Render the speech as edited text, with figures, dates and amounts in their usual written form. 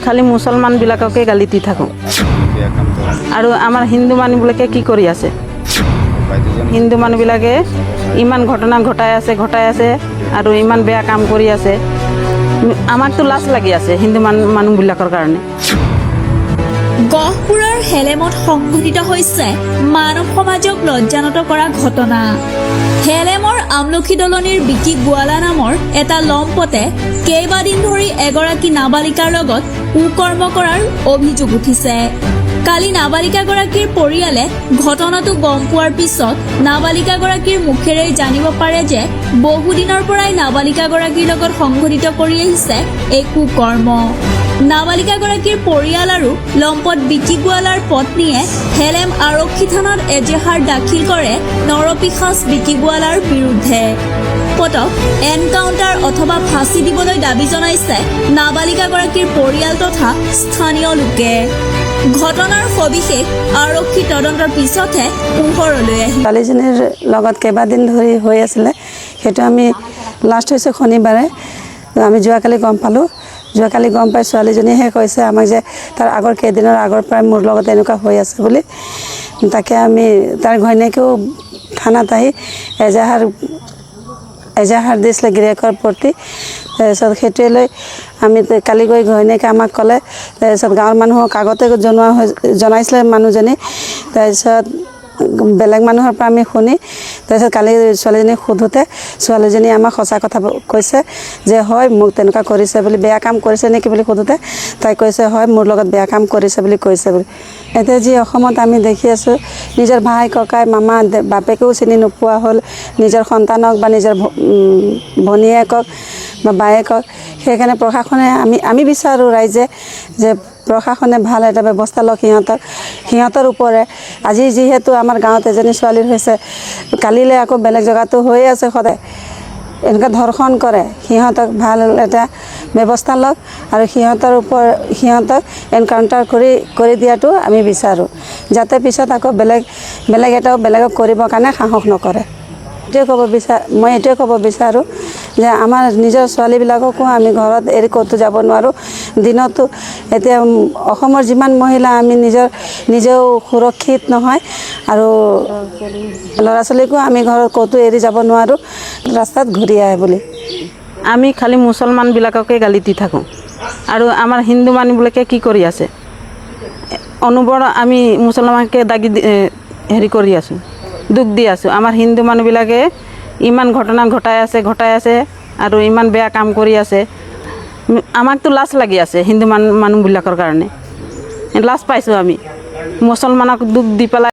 খালি মুছলমান বিলাককে গালি দি থাকোঁ আৰু আমাৰ হিন্দু মানুহবিলাকে কি কৰি আছে হিন্দু মানুহবিলাকে ইমান ঘটনা ঘটাই আছে আৰু ইমান বেয়া কাম কৰি আছে আমাকতো লাজ লাগি আছে হিন্দু মানুহবিলাকৰ কাৰণে গহপুৰৰ হেলেমত সংঘটিত হৈছে মানৱ সমাজক লজ্জানত কৰা ঘটনা। হেলেমৰ আমলখি দলনিৰ বিকি গোৱালা নামৰ এটা লম্পতে কেইবাদিন ধৰি এগৰাকী নাবালিকাৰ লগত কুকৰ্ম কৰাৰ অভিযোগ উঠিছে। কালি নাবালিকাগৰাকীৰ পৰিয়ালে ঘটনাটো গম পোৱাৰ পিছত নাবালিকাগৰাকীৰ মুখেৰে জানিব পাৰে যে বহুদিনৰ পৰাই নাবালিকাগৰাকীৰ লগত সংঘটিত কৰি আহিছে এই কুকৰ্ম। নাবালিকাগৰাকীৰ পৰিয়াল আৰু লম্পট বিকি গোৱালাৰ পত্নীয়ে হেলেম আৰক্ষী থানাত এজাহাৰ দাখিল কৰে নৰপিশাচ বিকি গোৱালাৰ বিৰুদ্ধে। পটক এনকাউণ্টাৰ অথবা ফাঁচি দিবলৈ দাবী জনাইছে নাবালিকাগৰাকীৰ পৰিয়াল তথা স্থানীয় লোকে। ঘটনাৰ সবিশেষ আৰক্ষী তদন্তৰ পিছতহে পোহৰলৈ আহিল। ছোৱালীজনীৰ লগত কেইবাদিন ধৰি হৈ আছিলে, সেইটো আমি লাষ্ট হৈছে শনিবাৰে আমি যোৱাকালি গম পালোঁ। যোৱাকালি গম পাই ছোৱালীজনীহে কৈছে আমাক যে তাৰ আগৰ কেইদিনৰ আগৰ পৰাই মোৰ লগত এনেকুৱা হৈ আছে বুলি। তাকে আমি তাৰ ঘৈণীয়েকেও থানাত আহি এজাহাৰ দিছিলে গিৰিয়েকৰ প্ৰতি। তাৰপিছত সেইটোৱে লৈ আমি কালি গৈ ঘৈণীয়েকে আমাক ক'লে। তাৰপিছত গাঁৱৰ মানুহক আগতে জনাইছিলে মানুহজনী। তাৰপিছত বেলেগ মানুহৰ পৰা আমি শুনি তাৰপিছত কালি ছোৱালীজনীক সোধোতে ছোৱালীজনী আমাক সঁচা কথা কৈছে যে হয় মোক তেনেকুৱা কৰিছে বুলি, বেয়া কাম কৰিছে নেকি বুলি সোধোতে তাই কৈছে হয় মোৰ লগত বেয়া কাম কৰিছে বুলি কৈছে বুলি। এতিয়া যি অসমত আমি দেখি আছোঁ নিজৰ ভাই ককাই মামা বাপেকেও চিনি নোপোৱা হ'ল নিজৰ সন্তানক বা নিজৰ ভনীয়েকক বা বায়েকক। সেইকাৰণে প্ৰশাসনে আমি বিচাৰোঁ ৰাইজে যে প্ৰশাসনে ভাল এটা ব্যৱস্থা লওক সিহঁতৰ ওপৰে। আজি যিহেতু আমাৰ গাঁৱত এজনী ছোৱালীৰ হৈছে, কালিলৈ আকৌ বেলেগ জেগাতো হৈয়ে আছে সদায় এনেকুৱা ধৰ্ষণ কৰে। সিহঁতক ভাল এটা ব্যৱস্থা লওক আৰু সিহঁতক এনকাউণ্টাৰ কৰি দিয়াটো আমি বিচাৰোঁ, যাতে পিছত আকৌ বেলেগ এটাও বেলেগক কৰিবৰ কাৰণে সাহস নকৰে। মই এইটোৱে ক'ব বিচাৰোঁ যে আমাৰ নিজৰ ছোৱালীবিলাককো আমি ঘৰত এৰি ক'তো যাব নোৱাৰোঁ। দিনতো এতিয়া অসমৰ যিমান মহিলা আমি নিজেও সুৰক্ষিত নহয় আৰু ল'ৰা ছোৱালীকো আমি ঘৰত ক'তো এৰি যাব নোৱাৰোঁ ৰাস্তাত ঘূৰি আহে বুলি। আমি খালি মুছলমানবিলাককে গালি দি থাকোঁ আৰু আমাৰ হিন্দু মানুহবিলাকে কি কৰি আছে অনুবৰ আমি মুছলমানকে হেৰি কৰি আছোঁ, দুখ দি আছোঁ। আমাৰ হিন্দু মানুহবিলাকে ইমান ঘটনা ঘটাই আছে আৰু ইমান বেয়া কাম কৰি আছে আমাকতো লাজ লাগি আছে হিন্দু মানুহবিলাকৰ কাৰণে। লাজ পাইছোঁ আমি মুছলমানক দুখ দি পেলাই